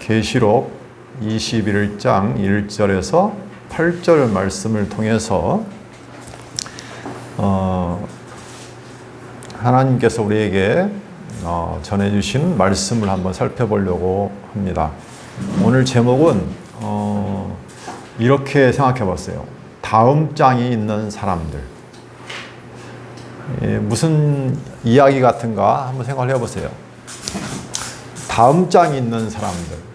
계시록 21장 1절에서 8절 말씀을 통해서 하나님께서 우리에게 전해주신 말씀을 한번 살펴보려고 합니다. 오늘 제목은 이렇게 생각해 봤어요. 다음 장이 있는 사람들. 무슨 이야기 같은가 한번 생각을 해보세요. 다음 장이 있는 사람들.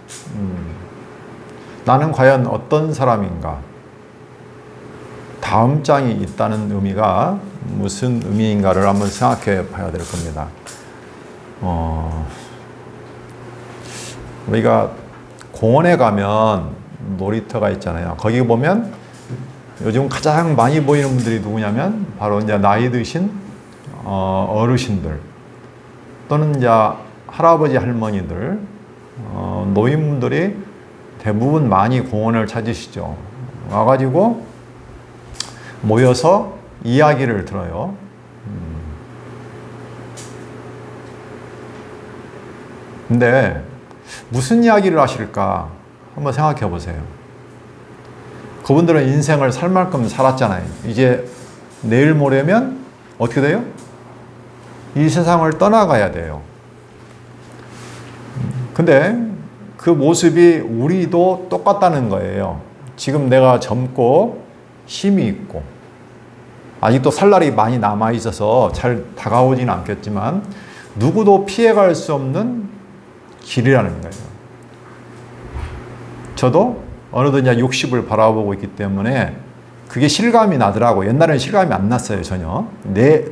나는 과연 어떤 사람인가? 다음 장이 있다는 의미가 무슨 의미인가를 한번 생각해 봐야 될 겁니다. 우리가 공원에 가면 놀이터가 있잖아요. 거기 보면 요즘 가장 많이 보이는 분들이 누구냐면 바로 이제 나이 드신 어르신들 또는 이제 할아버지 할머니들 노인분들이 대부분 많이 공원을 찾으시죠. 와가지고 모여서 이야기를 들어요. 근데 무슨 이야기를 하실까 한번 생각해 보세요. 그분들은 인생을 살 만큼 살았잖아요. 이제 내일 모레면 어떻게 돼요? 이 세상을 떠나가야 돼요. 근데 그 모습이 우리도 똑같다는 거예요. 지금 내가 젊고 힘이 있고 아직도 살 날이 많이 남아 있어서 잘 다가오지는 않겠지만 누구도 피해갈 수 없는 길이라는 거예요. 저도 어느덧 이제 60을 바라보고 있기 때문에 그게 실감이 나더라고요. 옛날에는 실감이 안 났어요, 전혀.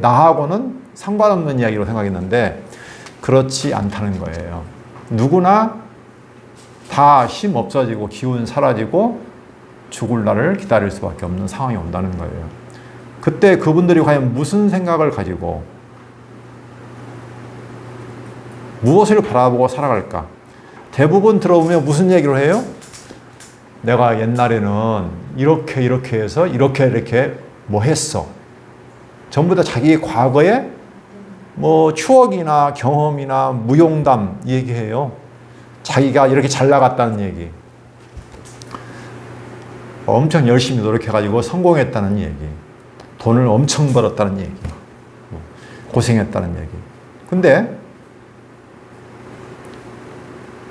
나하고는 상관없는 이야기로 생각했는데 그렇지 않다는 거예요. 누구나 다 힘 없어지고 기운 사라지고 죽을 날을 기다릴 수밖에 없는 상황이 온다는 거예요. 그때 그분들이 과연 무슨 생각을 가지고 무엇을 바라보고 살아갈까? 대부분 들어보면 무슨 얘기를 해요? 내가 옛날에는 이렇게 해서 이렇게 뭐 했어. 전부 다 자기 과거의 뭐 추억이나 경험이나 무용담 얘기해요. 자기가 이렇게 잘 나갔다는 얘기. 엄청 열심히 노력해가지고 성공했다는 얘기. 돈을 엄청 벌었다는 얘기. 고생했다는 얘기. 근데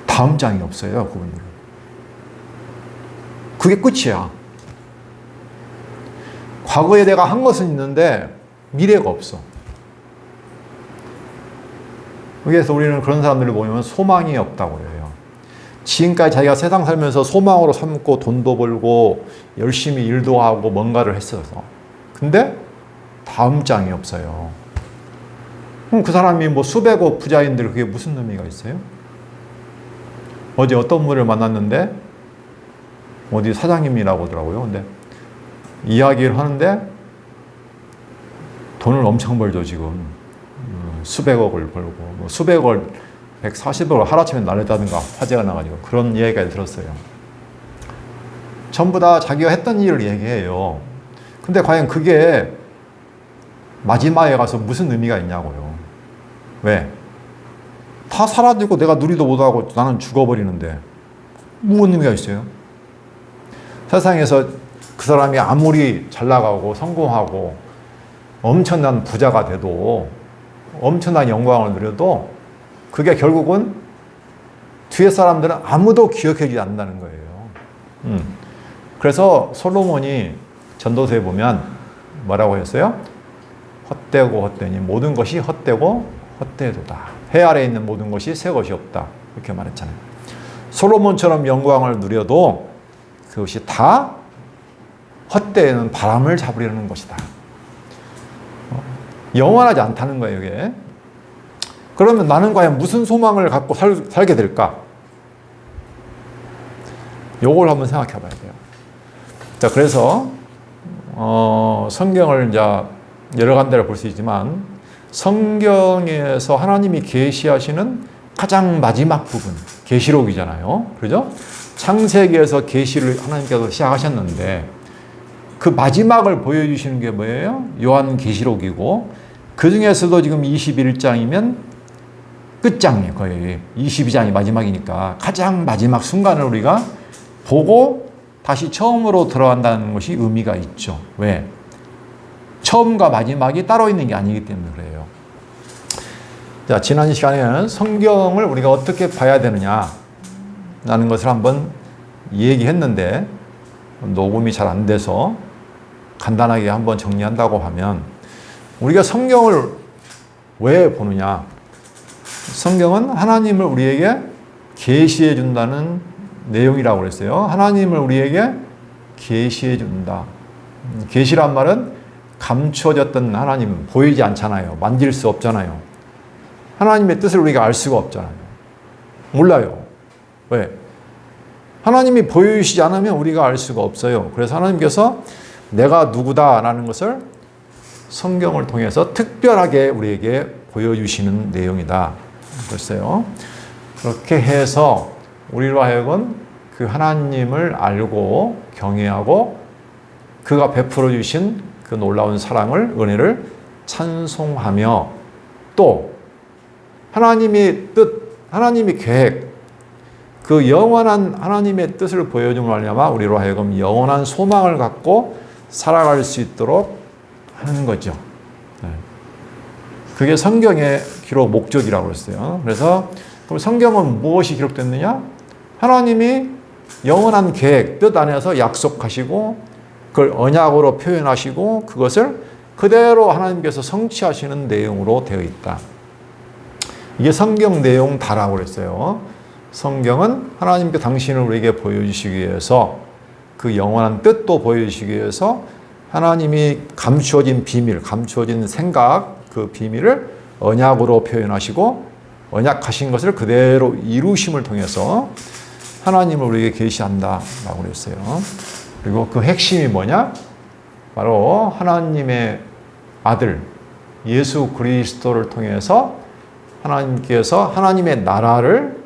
다음 장이 없어요, 그분들. 그게 끝이야. 과거에 내가 한 것은 있는데 미래가 없어. 그래서 우리는 그런 사람들을 보면 소망이 없다고 해요. 지금까지 자기가 세상 살면서 소망으로 삼고 돈도 벌고 열심히 일도 하고 뭔가를 했어서. 근데 다음 장이 없어요. 그럼 그 사람이 뭐 수백억 부자인들 그게 무슨 의미가 있어요? 어제 어떤 분을 만났는데 어디 사장님이라고 하더라고요. 근데 이야기를 하는데 돈을 엄청 벌죠, 지금. 수백억을 벌고 뭐 수백억을 140억을 하루아침에 날렸다든가 화제가 나가지고 그런 얘기까지 들었어요. 전부 다 자기가 했던 일을 얘기해요. 근데 과연 그게 마지막에 가서 무슨 의미가 있냐고요. 왜? 다 사라지고 내가 누리도 못하고 나는 죽어버리는데 무슨 의미가 있어요? 세상에서 그 사람이 아무리 잘 나가고 성공하고 엄청난 부자가 돼도 엄청난 영광을 누려도 그게 결국은 뒤에 사람들은 아무도 기억하지 않는다는 거예요. 그래서 솔로몬이 전도서에 보면 뭐라고 했어요? 헛되고 헛되니 모든 것이 헛되고 헛되도다. 해 아래에 있는 모든 것이 새 것이 없다. 이렇게 말했잖아요. 솔로몬처럼 영광을 누려도 그것이 다 헛되는 바람을 잡으려는 것이다. 영원하지 않다는 거예요, 이게. 그러면 나는 과연 무슨 소망을 갖고 살게 될까? 요걸 한번 생각해 봐야 돼요. 자, 그래서, 성경을 이제 여러 간데를 볼 수 있지만, 성경에서 하나님이 계시하시는 가장 마지막 부분, 계시록이잖아요. 그죠? 창세기에서 계시를 하나님께서 시작하셨는데, 그 마지막을 보여주시는 게 뭐예요? 요한계시록이고, 그 중에서도 지금 21장이면 끝장이에요. 거의 22장이 마지막이니까 가장 마지막 순간을 우리가 보고 다시 처음으로 들어간다는 것이 의미가 있죠. 왜? 처음과 마지막이 따로 있는 게 아니기 때문에 그래요. 자, 지난 시간에는 성경을 우리가 어떻게 봐야 되느냐라는 것을 한번 얘기했는데 녹음이 잘 안 돼서 간단하게 한번 정리한다고 하면, 우리가 성경을 왜 보느냐? 성경은 하나님을 우리에게 계시해 준다는 내용이라고 그랬어요. 하나님을 우리에게 계시해 준다. 계시란 말은 감추어졌던 하나님, 보이지 않잖아요. 만질 수 없잖아요. 하나님의 뜻을 우리가 알 수가 없잖아요. 몰라요. 왜? 하나님이 보여주시지 않으면 우리가 알 수가 없어요. 그래서 하나님께서 내가 누구다라는 것을 성경을 통해서 특별하게 우리에게 보여주시는 내용이다. 그랬어요. 그렇게 해서 우리로 하여금 그 하나님을 알고 경외하고 그가 베풀어 주신 그 놀라운 사랑을, 은혜를 찬송하며, 또 하나님의 뜻, 하나님의 계획, 그 영원한 하나님의 뜻을 보여줌으로 말미암아 우리로 하여금 영원한 소망을 갖고 살아갈 수 있도록 하는 거죠. 그게 성경의 기록 목적이라고 했어요. 그래서 그럼 성경은 무엇이 기록됐느냐? 하나님이 영원한 계획, 뜻 안에서 약속하시고 그걸 언약으로 표현하시고 그것을 그대로 하나님께서 성취하시는 내용으로 되어 있다. 이게 성경 내용 다라고 그랬어요. 성경은 하나님께 당신을 우리에게 보여주시기 위해서, 그 영원한 뜻도 보여주시기 위해서 하나님이 감추어진 비밀, 감추어진 생각, 그 비밀을 언약으로 표현하시고 언약하신 것을 그대로 이루심을 통해서 하나님을 우리에게 계시한다라고 그랬어요. 그리고 그 핵심이 뭐냐? 바로 하나님의 아들 예수 그리스도를 통해서 하나님께서 하나님의 나라를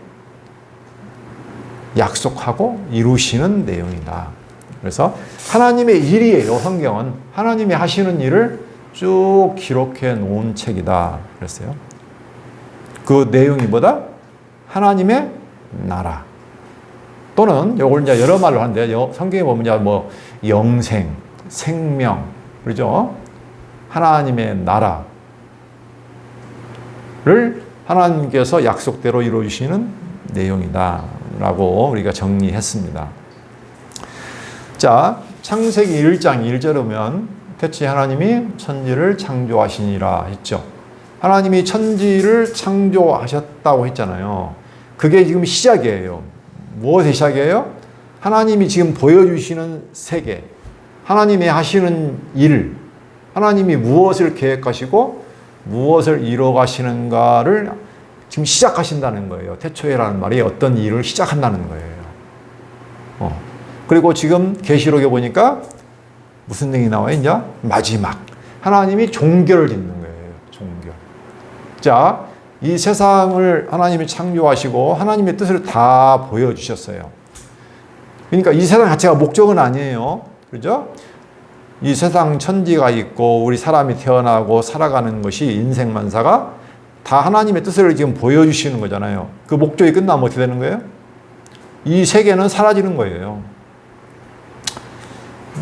약속하고 이루시는 내용이다. 그래서 하나님의 일이에요. 성경은 하나님이 하시는 일을 쭉 기록해 놓은 책이다 그랬어요. 그 내용이 뭐다? 하나님의 나라. 또는 요걸 이제 여러 말로 하는데, 성경에 보면 뭐 영생, 생명, 그러죠? 하나님의 나라를 하나님께서 약속대로 이루어주시는 내용이다 라고 우리가 정리했습니다. 자, 창세기 1장 1절에 보면 태초에 하나님이 천지를 창조하시니라 했죠. 하나님이 천지를 창조하셨다고 했잖아요. 그게 지금 시작이에요. 무엇의 시작이에요? 하나님이 지금 보여주시는 세계, 하나님이 하시는 일, 하나님이 무엇을 계획하시고 무엇을 이뤄가시는가를 지금 시작하신다는 거예요. 태초에라는 말이 어떤 일을 시작한다는 거예요. 그리고 지금 계시록에 보니까 무슨 내용이 나와요? 이제 마지막. 하나님이 종결을 짓는 거예요. 종결. 자, 이 세상을 하나님이 창조하시고 하나님의 뜻을 다 보여주셨어요. 그러니까 이 세상 자체가 목적은 아니에요. 그렇죠? 이 세상 천지가 있고 우리 사람이 태어나고 살아가는 것이 인생만사가 다 하나님의 뜻을 지금 보여주시는 거잖아요. 그 목적이 끝나면 어떻게 되는 거예요? 이 세계는 사라지는 거예요.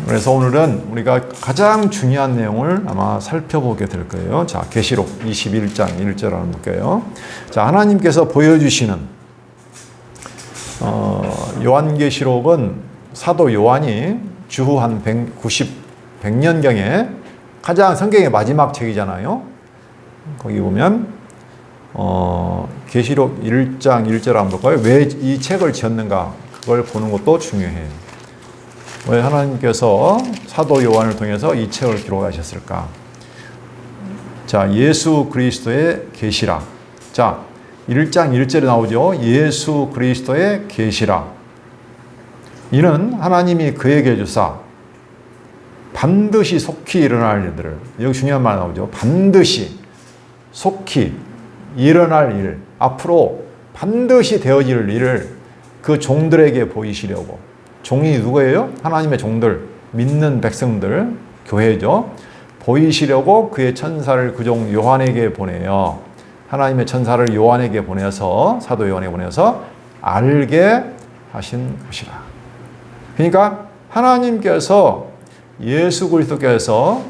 그래서 오늘은 우리가 가장 중요한 내용을 아마 살펴보게 될 거예요. 자, 계시록 21장 1절 한번 볼게요. 자, 하나님께서 보여주시는 요한계시록은 사도 요한이 주후 한 100년경에 가장 성경의 마지막 책이잖아요. 거기 보면 계시록 1장 1절 한번 볼까요? 왜 이 책을 지었는가? 그걸 보는 것도 중요해요. 왜 하나님께서 사도 요한을 통해서 이 책을 기록하셨을까? 자, 예수 그리스도의 계시라. 자, 1장 1절에 나오죠. 예수 그리스도의 계시라. 이는 하나님이 그에게 주사 반드시 속히 일어날 일들을, 여기 중요한 말 나오죠. 반드시, 속히 일어날 일, 앞으로 반드시 되어질 일을 그 종들에게 보이시려고. 종이 누구예요? 하나님의 종들, 믿는 백성들, 교회죠. 보이시려고 그의 천사를 그 종 요한에게 보내요. 하나님의 천사를 요한에게 보내서, 사도 요한에게 보내서 알게 하신 것이라. 그러니까 하나님께서, 예수 그리스도께서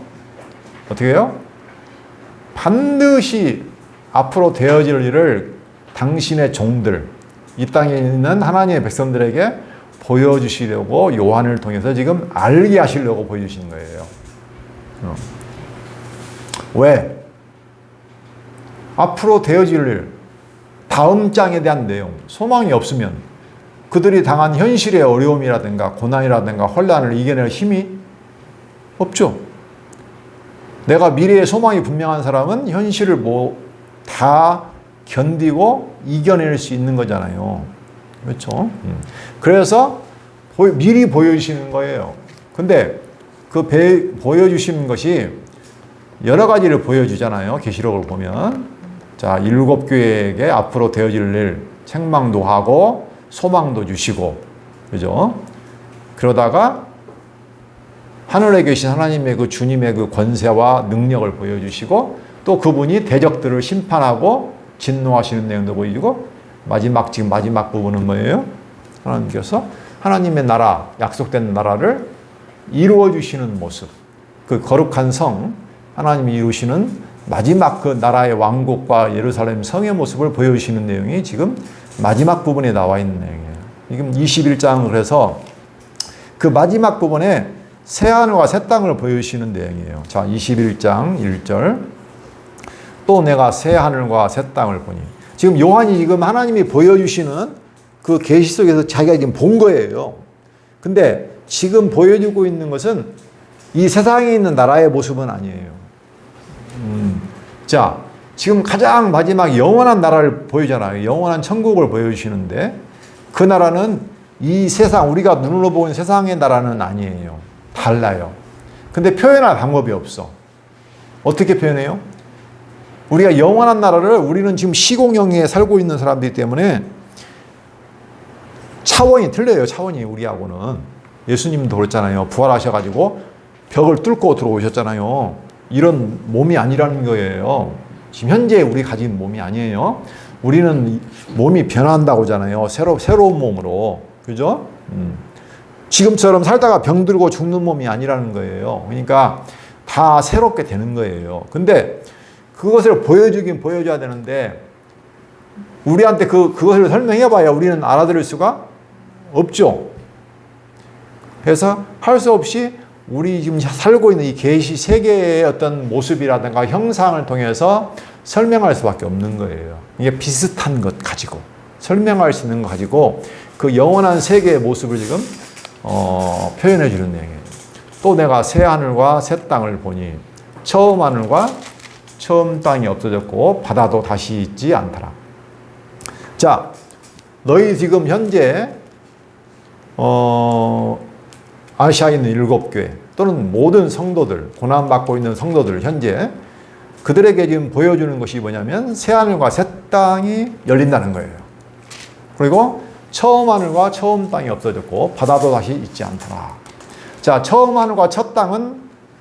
어떻게 해요? 반드시 앞으로 되어질 일을 당신의 종들, 이 땅에 있는 하나님의 백성들에게 보여주시려고 요한을 통해서 지금 알게 하시려고 보여주시는 거예요. 왜? 앞으로 되어질 일, 다음 장에 대한 내용, 소망이 없으면 그들이 당한 현실의 어려움이라든가 고난이라든가 혼란을 이겨낼 힘이 없죠. 내가 미래의 소망이 분명한 사람은 현실을 다 견디고 이겨낼 수 있는 거잖아요. 그렇죠? 그래서 미리 보여주시는 거예요. 근데 그 보여주시는 것이 여러 가지를 보여주잖아요. 계시록을 보면. 자, 7교회에게 앞으로 되어질 일 책망도 하고 소망도 주시고, 그죠? 그러다가 하늘에 계신 하나님의 그 주님의 그 권세와 능력을 보여주시고, 또 그분이 대적들을 심판하고 진노하시는 내용도 보여주고, 지금 마지막 부분은 뭐예요? 하나님께서 하나님의 나라, 약속된 나라를 이루어 주시는 모습, 그 거룩한 성, 하나님이 이루시는 마지막 그 나라의 왕국과 예루살렘 성의 모습을 보여주시는 내용이 지금 마지막 부분에 나와 있는 내용이에요. 지금 21장, 그래서 그 마지막 부분에 새 하늘과 새 땅을 보여주시는 내용이에요. 자, 21장 1절. 또 내가 새 하늘과 새 땅을 보니. 지금 요한이 지금 하나님이 보여주시는 그 계시 속에서 자기가 지금 본 거예요. 근데 지금 보여주고 있는 것은 이 세상에 있는 나라의 모습은 아니에요. 자, 지금 가장 마지막 영원한 나라를 보여잖아요. 영원한 천국을 보여주시는데, 그 나라는 이 세상, 우리가 눈으로 보는 세상의 나라는 아니에요. 달라요. 근데 표현할 방법이 없어. 어떻게 표현해요? 우리가 영원한 나라를, 우리는 지금 시공영에 살고 있는 사람들이기 때문에 차원이 틀려요. 차원이 우리하고는. 예수님도 그랬잖아요. 부활하셔가지고 벽을 뚫고 들어오셨잖아요. 이런 몸이 아니라는 거예요. 지금 현재 우리 가진 몸이 아니에요. 우리는 몸이 변한다고 하잖아요. 새로운 몸으로. 그죠? 지금처럼 살다가 병들고 죽는 몸이 아니라는 거예요. 그러니까 다 새롭게 되는 거예요. 근데 그것을 보여주긴 보여줘야 되는데, 우리한테 그것을 설명해 봐야 우리는 알아들을 수가 없죠. 그래서 할 수 없이 우리 지금 살고 있는 이 계시 세계의 어떤 모습이라든가 형상을 통해서 설명할 수밖에 없는 거예요. 이게 비슷한 것 가지고, 설명할 수 있는 것 가지고 그 영원한 세계의 모습을 지금 표현해 주는 내용이에요. 또 내가 새 하늘과 새 땅을 보니 처음 하늘과 처음 땅이 없어졌고 바다도 다시 있지 않더라. 자, 너희 지금 현재 아시아에 있는 7교회 또는 모든 성도들, 고난받고 있는 성도들, 현재 그들에게 지금 보여주는 것이 뭐냐면 새하늘과 새 땅이 열린다는 거예요. 그리고 처음 하늘과 처음 땅이 없어졌고 바다도 다시 있지 않더라. 자, 처음 하늘과 첫 땅은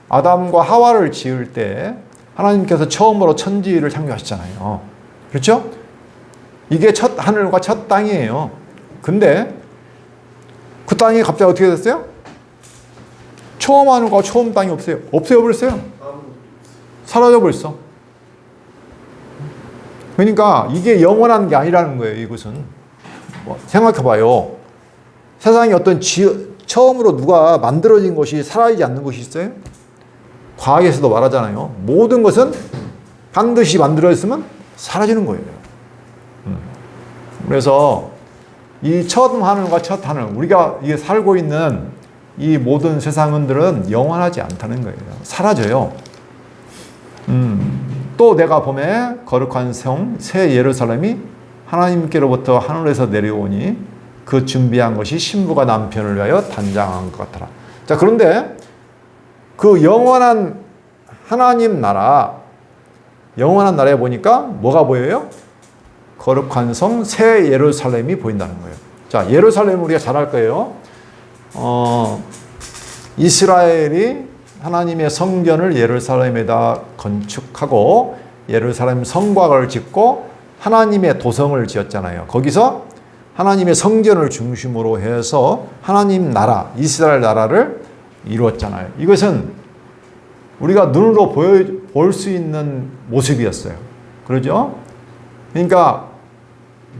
아담과 하와를 지을 때 하나님께서 처음으로 천지를 창조하셨잖아요. 그렇죠? 이게 첫 하늘과 첫 땅이에요. 근데 그 땅이 갑자기 어떻게 됐어요? 처음 하늘과 처음 땅이 없어요. 없애버렸어요. 사라져버렸어. 그러니까 이게 영원한 게 아니라는 거예요. 이것은. 생각해봐요. 세상에 어떤 처음으로 누가 만들어진 것이 사라지지 않는 것이 있어요? 과학에서도 말하잖아요. 모든 것은 반드시 만들어졌으면 사라지는 거예요. 그래서 이 첫 하늘과 첫 하늘, 우리가 이게 살고 있는 이 모든 세상들은 영원하지 않다는 거예요. 사라져요. 또 내가 봄에 거룩한 성, 새 예루살렘이 하나님께로부터 하늘에서 내려오니 그 준비한 것이 신부가 남편을 위하여 단장한 것 같더라. 자, 그런데 그 영원한 하나님 나라, 영원한 나라에 보니까 뭐가 보여요? 거룩한 성, 새 예루살렘이 보인다는 거예요. 자, 예루살렘 우리가 잘 알 거예요. 이스라엘이 하나님의 성전을 예루살렘에다 건축하고 예루살렘 성곽을 짓고 하나님의 도성을 지었잖아요. 거기서 하나님의 성전을 중심으로 해서 하나님 나라, 이스라엘 나라를 이루었잖아요. 이것은 우리가 눈으로 볼 수 있는 모습이었어요. 그러죠? 그러니까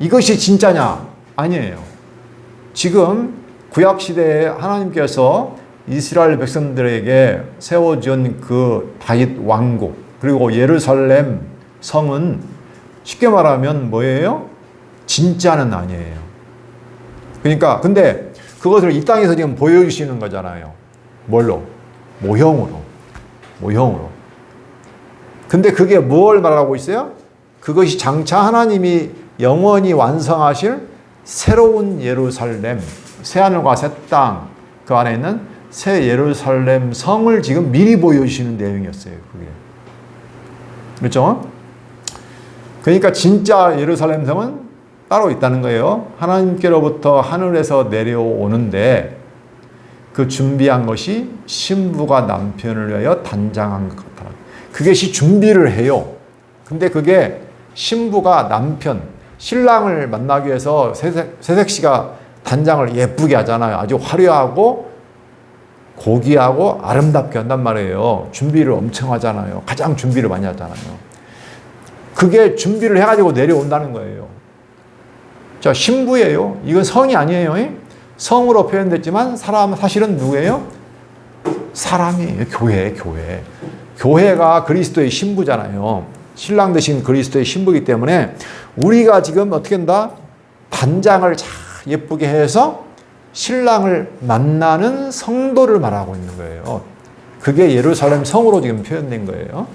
이것이 진짜냐? 아니에요. 지금 구약시대에 하나님께서 이스라엘 백성들에게 세워준 그 다윗 왕국, 그리고 예루살렘 성은 쉽게 말하면 뭐예요? 진짜는 아니에요. 그러니까 근데 그것을 이 땅에서 지금 보여주시는 거잖아요. 뭘로? 모형으로. 근데 그게 뭘 말하고 있어요? 그것이 장차 하나님이 영원히 완성하실 새로운 예루살렘, 새하늘과 새 땅, 그 안에 있는 새 예루살렘 성을 지금 미리 보여주시는 내용이었어요. 그게. 그렇죠? 그러니까 진짜 예루살렘 성은 따로 있다는 거예요. 하나님께로부터 하늘에서 내려오는데 그 준비한 것이 신부가 남편을 위하여 단장한 것 같아. 그것이 준비를 해요. 근데 그게 신부가 남편, 신랑을 만나기 위해서 새색 씨가 단장을 예쁘게 하잖아요. 아주 화려하고 고귀하고 아름답게 한단 말이에요. 준비를 엄청 하잖아요. 가장 준비를 많이 하잖아요. 그게 준비를 해가지고 내려온다는 거예요. 자, 신부예요. 이건 성이 아니에요. 성으로 표현됐지만 사실은 누구예요? 사람이에요. 교회. 교회가 그리스도의 신부잖아요. 신랑 되신 그리스도의 신부이기 때문에 우리가 지금 어떻게 한다? 단장을 잘 예쁘게 해서 신랑을 만나는 성도를 말하고 있는 거예요. 그게 예루살렘 성으로 지금 표현된 거예요.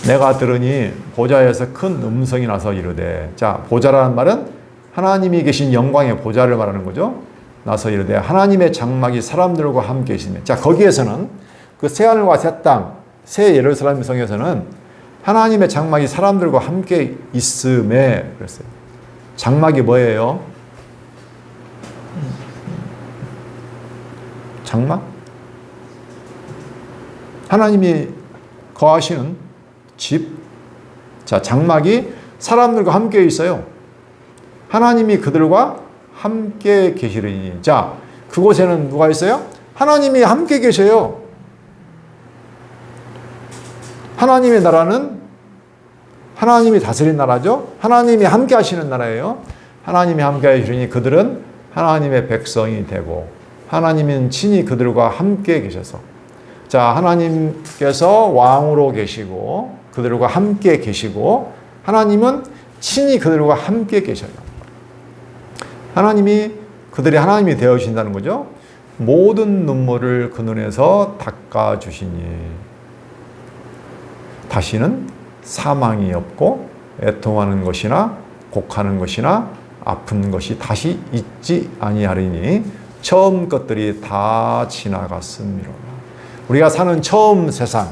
내가 들으니 보좌에서 큰 음성이 나서 이르되, 자, 보좌라는 말은 하나님이 계신 영광의 보좌를 말하는 거죠. 나서 이르되 하나님의 장막이 사람들과 함께 있으며, 자, 거기에서는 그 새하늘과 새 땅, 새 예루살렘 성에서는 하나님의 장막이 사람들과 함께 있음에 그랬어요. 장막이 뭐예요? 장막? 하나님이 거하시는 집. 자, 장막이 사람들과 함께 있어요. 하나님이 그들과 함께 계시리니. 자, 그곳에는 누가 있어요? 하나님이 함께 계셔요. 하나님의 나라는 하나님이 다스린 나라죠. 하나님이 함께 하시는 나라예요. 하나님이 함께 하시니 그들은 하나님의 백성이 되고 하나님은 친히 그들과 함께 계셔서, 자, 하나님께서 왕으로 계시고 그들과 함께 계시고 하나님은 친히 그들과 함께 계셔요. 하나님이 그들이 하나님이 되어주신다는 거죠. 모든 눈물을 그 눈에서 닦아주시니 다시는 사망이 없고 애통하는 것이나 곡하는 것이나 아픈 것이 다시 있지 아니하리니 처음 것들이 다 지나갔음이로라. 우리가 사는 처음 세상,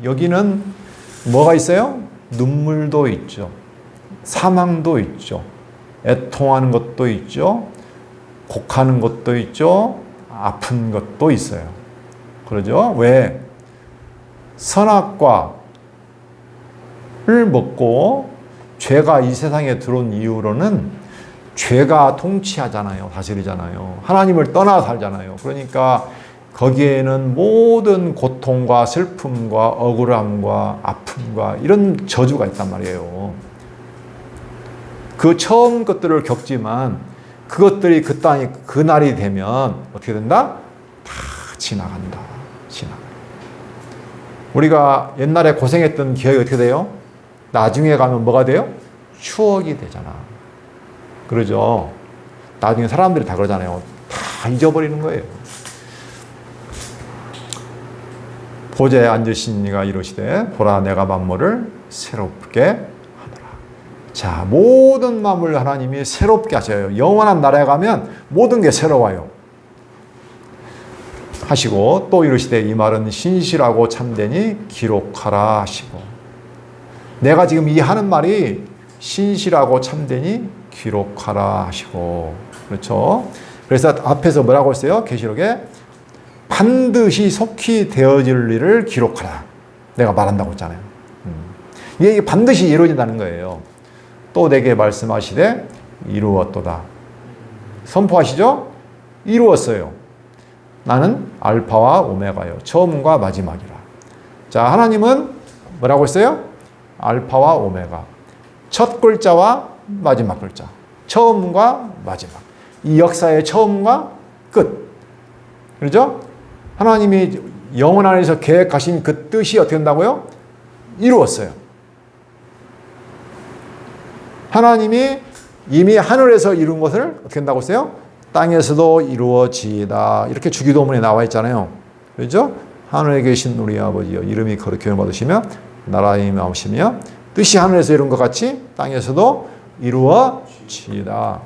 여기는 뭐가 있어요? 눈물도 있죠. 사망도 있죠. 애통하는 것도 있죠. 곡하는 것도 있죠. 아픈 것도 있어요. 그러죠? 왜? 선악과를 먹고 죄가 이 세상에 들어온 이후로는 죄가 통치하잖아요. 다스리잖아요. 하나님을 떠나 살잖아요. 그러니까 거기에는 모든 고통과 슬픔과 억울함과 아픔과 이런 저주가 있단 말이에요. 그 처음 것들을 겪지만 그것들이 그 땅이 그 날이 되면 어떻게 된다? 다 지나간다. 우리가 옛날에 고생했던 기억이 어떻게 돼요? 나중에 가면 뭐가 돼요? 추억이 되잖아. 그러죠? 나중에 사람들이 다 그러잖아요. 다 잊어버리는 거예요. 보좌에 앉으신 이가 이르시되 보라 내가 만물을 새롭게 하노라. 자, 모든 만물 하나님이 새롭게 하셔요. 영원한 나라에 가면 모든 게 새로워요. 하시고 또 이르시되 이 말은 신실하고 참되니 기록하라 하시고, 내가 지금 이 하는 말이 신실하고 참되니 기록하라 하시고, 그렇죠? 그래서 앞에서 뭐라고 했어요? 계시록에 반드시 속히 되어질 일을 기록하라. 내가 말한다고 했잖아요. 이게 반드시 이루어진다는 거예요. 또 내게 말씀하시되 이루었도다. 선포하시죠? 이루었어요. 나는 알파와 오메가요. 처음과 마지막이라. 자, 하나님은 뭐라고 했어요? 알파와 오메가. 첫 글자와 마지막 글자. 처음과 마지막. 이 역사의 처음과 끝. 그렇죠? 하나님이 영원 안에서 계획하신 그 뜻이 어떻게 된다고요? 이루었어요. 하나님이 이미 하늘에서 이룬 것을 어떻게 한다고 했어요? 땅에서도 이루어지이다. 이렇게 주기도문에 나와 있잖아요. 그렇죠? 하늘에 계신 우리 아버지여 이름이 거룩히 여김받으시며 나라의 임하시며 뜻이 하늘에서 이룬 것 같이 땅에서도 이루어지이다.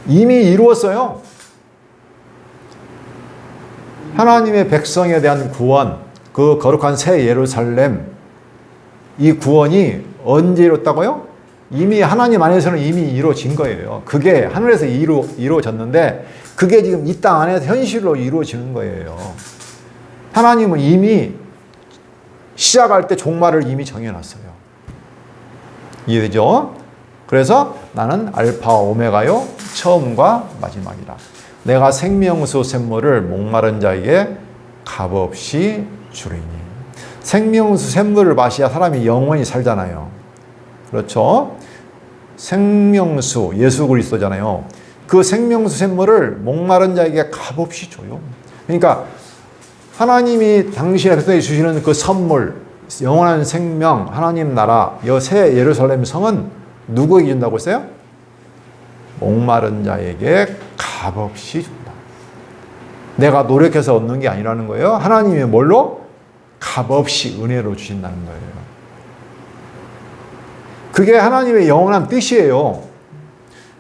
이미 이루었어요. 하나님의 백성에 대한 구원, 그 거룩한 새 예루살렘, 이 구원이 언제 이뤘다고요? 이미 하나님 안에서는 이미 이루어진 거예요. 그게 하늘에서 이루어졌는데 그게 지금 이 땅 안에서 현실로 이루어지는 거예요. 하나님은 이미 시작할 때 종말을 이미 정해놨어요. 이해되죠? 그래서 나는 알파와 오메가요 처음과 마지막이라. 내가 생명수 샘물을 목마른 자에게 값없이 주리니. 생명수 샘물을 마셔야 사람이 영원히 살잖아요. 그렇죠? 생명수 예수 그리스도잖아요. 그 생명수 샘물을 목마른 자에게 값없이 줘요. 그러니까 하나님이 당신의 백성에게 주시는 그 선물, 영원한 생명, 하나님 나라, 새 예루살렘 성은 누구에게 준다고 했어요? 목마른 자에게 값없이 준다. 내가 노력해서 얻는 게 아니라는 거예요. 하나님이 뭘로? 값없이 은혜로 주신다는 거예요. 그게 하나님의 영원한 뜻이에요.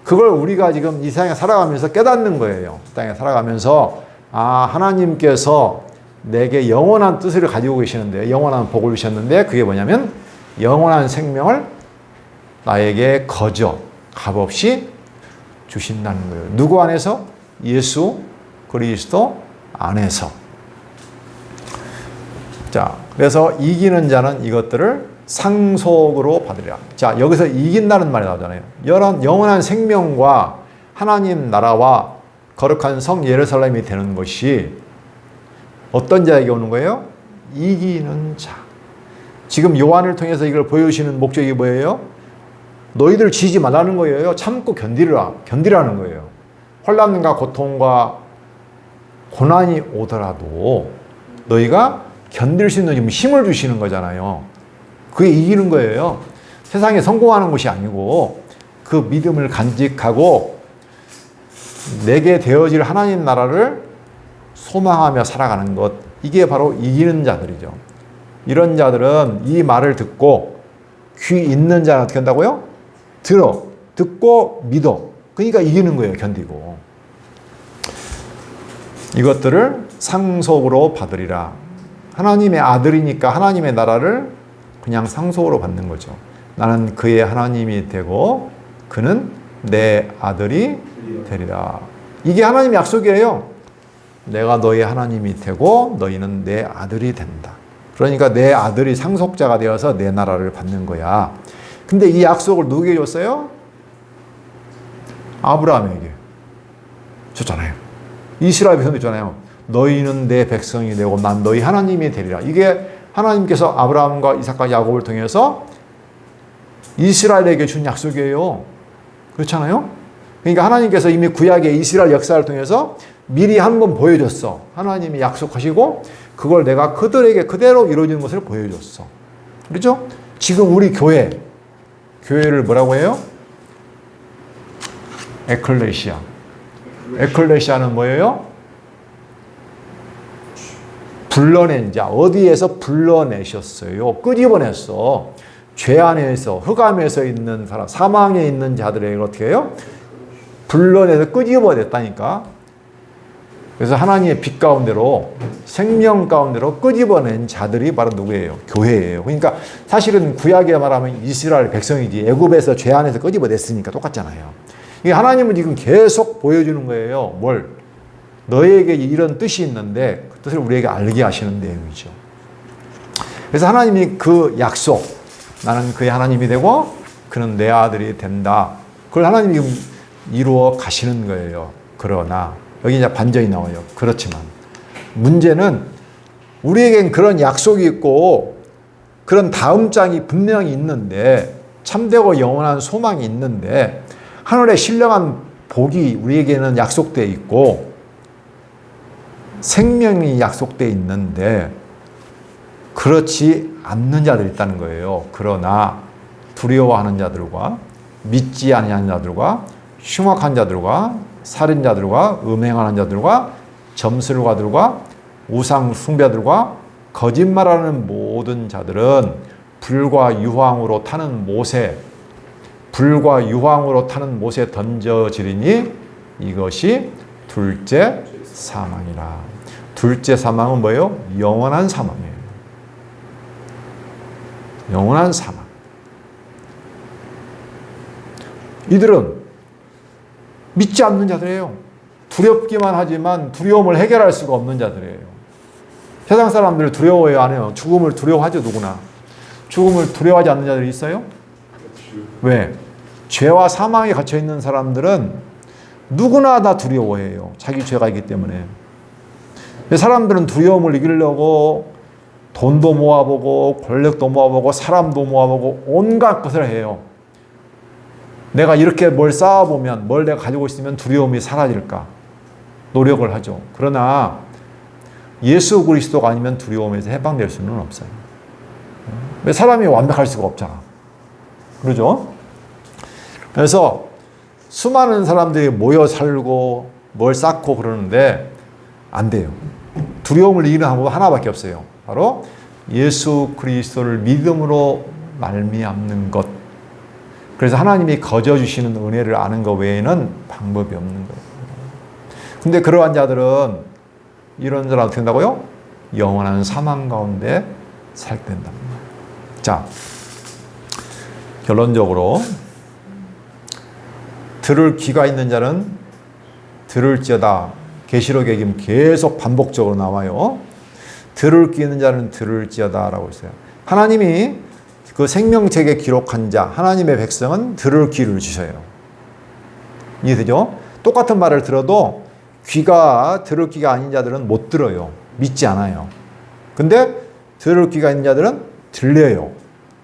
그걸 우리가 지금 이 세상에 살아가면서 깨닫는 거예요. 이 땅에 살아가면서 하나님께서 내게 영원한 뜻을 가지고 계시는데 영원한 복을 주셨는데 그게 뭐냐면 영원한 생명을 나에게 거저 값없이 주신다는 거예요. 누구 안에서? 예수 그리스도 안에서. 자, 그래서 이기는 자는 이것들을 상속으로 받으리라. 자, 여기서 이긴다는 말이 나오잖아요. 영원한 생명과 하나님 나라와 거룩한 성 예루살렘이 되는 것이 어떤 자에게 오는 거예요? 이기는 자. 지금 요한을 통해서 이걸 보여주시는 목적이 뭐예요? 너희들 지지 말라는 거예요. 참고 견디라는 거예요. 환난과 고통과 고난이 오더라도 너희가 견딜 수 있는 힘을 주시는 거잖아요. 그게 이기는 거예요. 세상에 성공하는 것이 아니고 그 믿음을 간직하고 내게 되어질 하나님 나라를 소망하며 살아가는 것, 이게 바로 이기는 자들이죠. 이런 자들은 이 말을 듣고 귀 있는 자는 어떻게 한다고요? 듣고 믿어. 그러니까 이기는 거예요. 견디고. 이것들을 상속으로 받으리라. 하나님의 아들이니까 하나님의 나라를 그냥 상속으로 받는 거죠. 나는 그의 하나님이 되고 그는 내 아들이 되리라. 이게 하나님의 약속이에요. 내가 너희 하나님이 되고 너희는 내 아들이 된다. 그러니까 내 아들이 상속자가 되어서 내 나라를 받는 거야. 근데 이 약속을 누구에게 줬어요? 아브라함에게 줬잖아요. 이스라엘 백성도 있잖아요. 너희는 내 백성이 되고 난 너희 하나님이 되리라. 이게 하나님께서 아브라함과 이삭과 야곱을 통해서 이스라엘에게 준 약속이에요. 그렇잖아요? 그러니까 하나님께서 이미 구약의 이스라엘 역사를 통해서 미리 한번 보여줬어. 하나님이 약속하시고 그걸 내가 그들에게 그대로 이루어지는 것을 보여줬어. 그렇죠? 지금 우리 교회를 뭐라고 해요? 에클레시아. 에클레시아는 뭐예요? 불러낸 자. 어디에서 불러내셨어요? 끄집어냈어. 죄 안에서, 흑암에서 있는 사람, 사망에 있는 자들에게 어떻게 해요? 불러내서 끄집어냈다니까. 그래서 하나님의 빛 가운데로, 생명 가운데로 끄집어낸 자들이 바로 누구예요? 교회예요. 그러니까 사실은 구약에 말하면 이스라엘 백성이지, 애굽에서 죄 안에서 끄집어냈으니까 똑같잖아요. 이게 하나님은 지금 계속 보여주는 거예요. 뭘? 너에게 이런 뜻이 있는데 그 뜻을 우리에게 알게 하시는 내용이죠. 그래서 하나님이 그 약속, 나는 그의 하나님이 되고 그는 내 아들이 된다. 그걸 하나님이 이루어 가시는 거예요. 그러나 여기 이제 반전이 나와요. 그렇지만 문제는 우리에겐 그런 약속이 있고 그런 다음 장이 분명히 있는데 참되고 영원한 소망이 있는데 하늘의 신령한 복이 우리에게는 약속되어 있고 생명이 약속되어 있는데 그렇지 않는 자들이 있다는 거예요. 그러나 두려워하는 자들과 믿지 아니하는 자들과 흉악한 자들과 살인자들과 음행하는 자들과 점술가들과 우상 숭배들과 거짓말하는 모든 자들은 불과 유황으로 타는 못에 던져지리니 이것이 둘째 사망이라. 둘째 사망은 뭐예요? 영원한 사망이에요. 영원한 사망. 이들은 믿지 않는 자들이에요. 두렵기만 하지만 두려움을 해결할 수가 없는 자들이에요. 세상 사람들 두려워해요, 안 해요? 죽음을 두려워하죠, 누구나. 죽음을 두려워하지 않는 자들이 있어요? 왜? 죄와 사망에 갇혀 있는 사람들은 누구나 다 두려워해요. 자기 죄가 있기 때문에. 사람들은 두려움을 이기려고 돈도 모아보고 권력도 모아보고 사람도 모아보고 온갖 것을 해요. 내가 이렇게 뭘 쌓아보면, 뭘 내가 가지고 있으면 두려움이 사라질까 노력을 하죠. 그러나 예수 그리스도가 아니면 두려움에서 해방될 수는 없어요. 왜? 사람이 완벽할 수가 없잖아. 그러죠? 그래서 수많은 사람들이 모여 살고 뭘 쌓고 그러는데 안 돼요. 두려움을 이기는 방법 하나밖에 없어요. 바로 예수 그리스도를 믿음으로 말미암는 것. 그래서 하나님이 거저 주시는 은혜를 아는 것 외에는 방법이 없는 거예요. 근데 그러한 자들은 이런 자라 어떻게 된다고요? 영원한 사망 가운데 살게 된답니다. 자, 결론적으로 들을 귀가 있는 자는 들을지어다. 계시록에 계속 반복적으로 나와요. 들을 귀 있는 자는 들을지어다 라고 했어요. 하나님이 그 생명책에 기록한 자, 하나님의 백성은 들을 귀를 주셔요. 이해되죠? 똑같은 말을 들어도 들을 귀가 아닌 자들은 못 들어요. 믿지 않아요. 근데 들을 귀가 있는 자들은 들려요.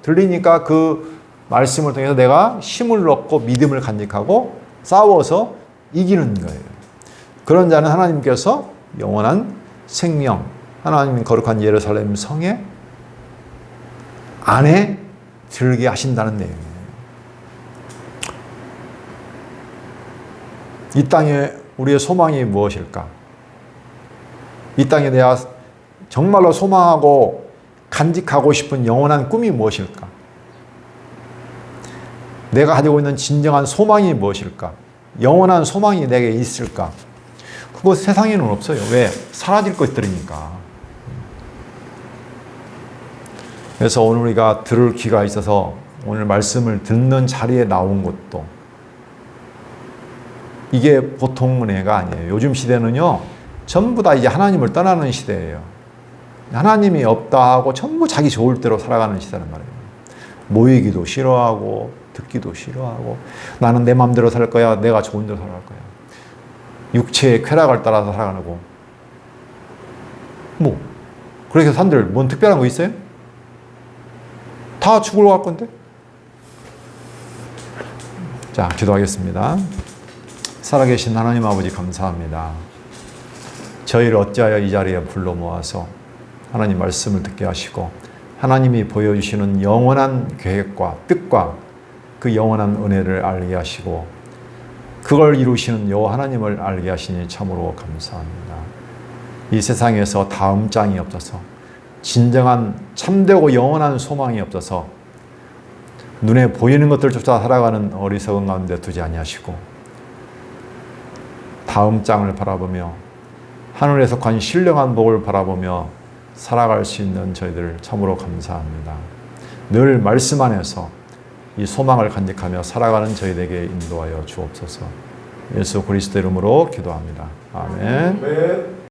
들리니까 그 말씀을 통해서 내가 힘을 얻고 믿음을 간직하고 싸워서 이기는 거예요. 그런 자는 하나님께서 영원한 생명, 하나님 거룩한 예루살렘 성에 안에 들게 하신다는 내용이에요. 이 땅에 우리의 소망이 무엇일까? 이 땅에 내가 정말로 소망하고 간직하고 싶은 영원한 꿈이 무엇일까? 내가 가지고 있는 진정한 소망이 무엇일까? 영원한 소망이 내게 있을까? 그거 세상에는 없어요. 왜? 사라질 것들이니까. 그래서 오늘 우리가 들을 귀가 있어서 오늘 말씀을 듣는 자리에 나온 것도 이게 보통 은혜가 아니에요. 요즘 시대는요, 전부 다 이제 하나님을 떠나는 시대예요. 하나님이 없다 하고 전부 자기 좋을 대로 살아가는 시대란 말이에요. 모이기도 싫어하고 듣기도 싫어하고 나는 내 마음대로 살 거야. 내가 좋은 대로 살아갈 거야. 육체의 쾌락을 따라서 살아가고 뭐 그렇게 사람들 뭔 특별한 거 있어요? 다 죽으러 갈 건데? 자, 기도하겠습니다. 살아계신 하나님 아버지 감사합니다. 저희를 어찌하여 이 자리에 불러 모아서 하나님 말씀을 듣게 하시고 하나님이 보여주시는 영원한 계획과 뜻과 그 영원한 은혜를 알게 하시고 그걸 이루시는 여호와 하나님을 알게 하시니 참으로 감사합니다. 이 세상에서 다음 장이 없어서 진정한 참되고 영원한 소망이 없어서 눈에 보이는 것들 쫓아 살아가는 어리석은 가운데 두지 아니하시고 다음 장을 바라보며 하늘에 속한 신령한 복을 바라보며 살아갈 수 있는 저희들 참으로 감사합니다. 늘 말씀 안에서 이 소망을 간직하며 살아가는 저희에게 인도하여 주옵소서. 예수 그리스도 이름으로 기도합니다. 아멘.